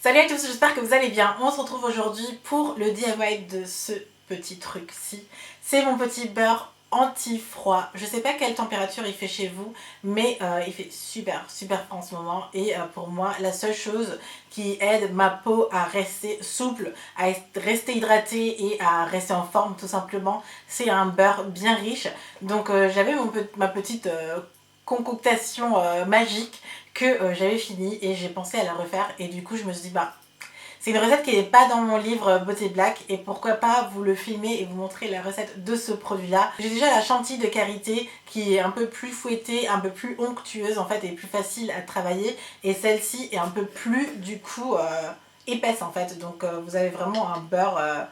Salut à tous, j'espère que vous allez bien. On se retrouve aujourd'hui pour le DIY de ce petit truc-ci. C'est mon petit beurre anti-froid. Je sais pas quelle température il fait chez vous, mais il fait super froid en ce moment. Et pour moi, la seule chose qui aide ma peau à rester souple, à rester hydratée et à rester en forme tout simplement, c'est un beurre bien riche. Donc j'avais ma petite concoctation magique que j'avais fini et j'ai pensé à la refaire, et du coup je me suis dit bah c'est une recette qui n'est pas dans mon livre Beauté Black, et pourquoi pas vous le filmer et vous montrer la recette de ce produit là. J'ai déjà la chantilly de karité qui est un peu plus fouettée, un peu plus onctueuse en fait et plus facile à travailler, et celle-ci est un peu plus du coup épaisse en fait, donc vous avez vraiment un beurre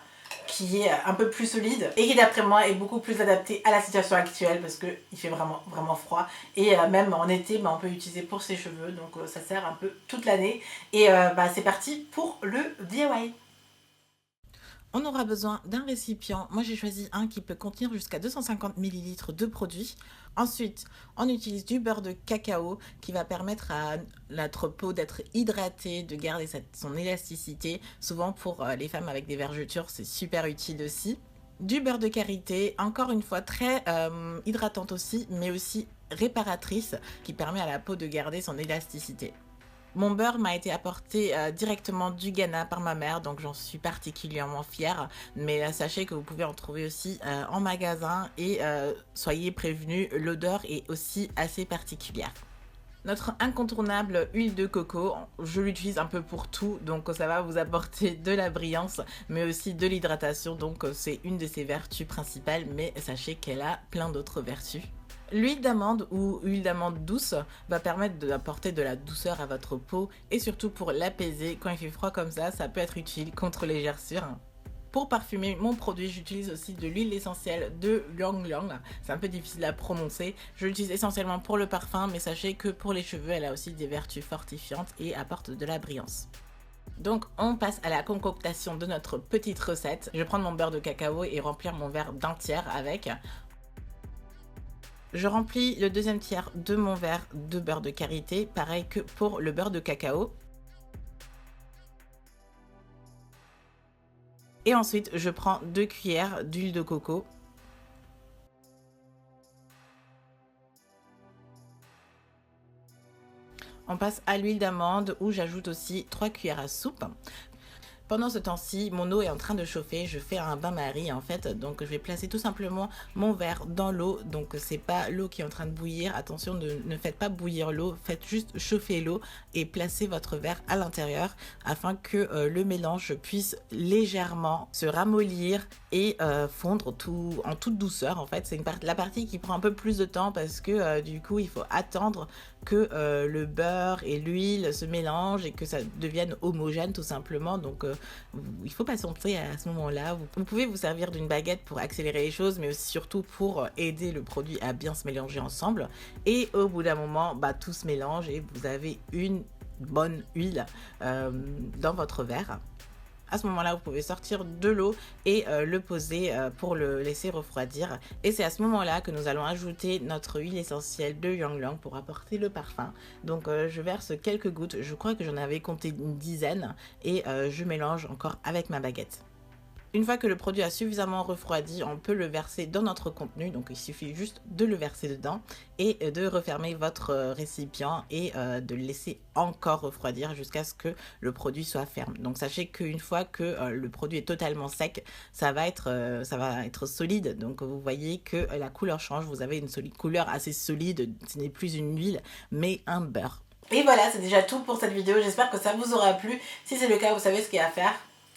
qui est un peu plus solide et qui d'après moi est beaucoup plus adapté à la situation actuelle parce qu'il fait vraiment froid, et même en été on peut l'utiliser pour ses cheveux, donc ça sert un peu toute l'année. Et c'est parti pour le DIY. On aura besoin d'un récipient. Moi j'ai choisi un qui peut contenir jusqu'à 250 ml de produit. Ensuite, on utilise du beurre de cacao qui va permettre à notre peau d'être hydratée, de garder son élasticité. Souvent pour les femmes avec des vergetures, c'est super utile aussi. Du beurre de karité, encore une fois très hydratante aussi, mais aussi réparatrice, qui permet à la peau de garder son élasticité. Mon beurre m'a été apporté directement du Ghana par ma mère, donc j'en suis particulièrement fière. Mais sachez que vous pouvez en trouver aussi en magasin, et soyez prévenus, l'odeur est aussi assez particulière. Notre incontournable huile de coco, je l'utilise un peu pour tout, donc ça va vous apporter de la brillance, mais aussi de l'hydratation, donc c'est une de ses vertus principales, mais sachez qu'elle a plein d'autres vertus. L'huile d'amande ou huile d'amande douce va permettre d'apporter de la douceur à votre peau, et surtout pour l'apaiser quand il fait froid comme ça peut être utile contre les gerçures. Pour parfumer mon produit, j'utilise aussi de l'huile essentielle de Ylang Ylang. C'est un peu difficile à prononcer. Je l'utilise essentiellement pour le parfum, mais sachez que pour les cheveux, elle a aussi des vertus fortifiantes et apporte de la brillance. Donc on passe à la concoctation de notre petite recette. Je vais prendre mon beurre de cacao et remplir mon verre d'un tiers avec. Je remplis le deuxième tiers de mon verre de beurre de karité, pareil que pour le beurre de cacao. Et ensuite, je prends 2 cuillères d'huile de coco. On passe à l'huile d'amande où j'ajoute aussi 3 cuillères à soupe. Pendant ce temps-ci, mon eau est en train de chauffer, je fais un bain-marie en fait, donc je vais placer tout simplement mon verre dans l'eau, donc c'est pas l'eau qui est en train de bouillir, attention, ne faites pas bouillir l'eau, faites juste chauffer l'eau et placez votre verre à l'intérieur afin que le mélange puisse légèrement se ramollir et fondre en toute douceur. En fait, c'est la partie qui prend un peu plus de temps parce que du coup il faut attendre que le beurre et l'huile se mélangent et que ça devienne homogène tout simplement, donc il faut patienter à ce moment-là. Vous pouvez vous servir d'une baguette pour accélérer les choses, mais aussi surtout pour aider le produit à bien se mélanger ensemble. Et au bout d'un moment, tout se mélange et vous avez une bonne huile dans votre verre. À ce moment-là, vous pouvez sortir de l'eau et le poser pour le laisser refroidir. Et c'est à ce moment-là que nous allons ajouter notre huile essentielle de Ylang Ylang pour apporter le parfum. Donc je verse quelques gouttes, je crois que j'en avais compté une dizaine, et je mélange encore avec ma baguette. Une fois que le produit a suffisamment refroidi, on peut le verser dans notre contenu, donc il suffit juste de le verser dedans et de refermer votre récipient et de le laisser encore refroidir jusqu'à ce que le produit soit ferme. Donc sachez qu'une fois que le produit est totalement sec, ça va être solide, donc vous voyez que la couleur change, vous avez une couleur assez solide, ce n'est plus une huile mais un beurre. Et voilà, c'est déjà tout pour cette vidéo, j'espère que ça vous aura plu. Si c'est le cas, vous savez ce qu'il y a à faire.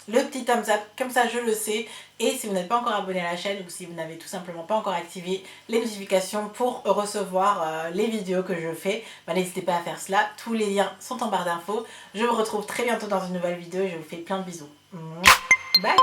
Le petit thumbs up, comme ça je le sais. Et si vous n'êtes pas encore abonné à la chaîne, ou si vous n'avez tout simplement pas encore activé les notifications pour recevoir les vidéos que je fais, n'hésitez pas à faire cela. Tous les liens sont en barre d'infos. Je vous retrouve très bientôt dans une nouvelle vidéo et je vous fais plein de bisous. Bye!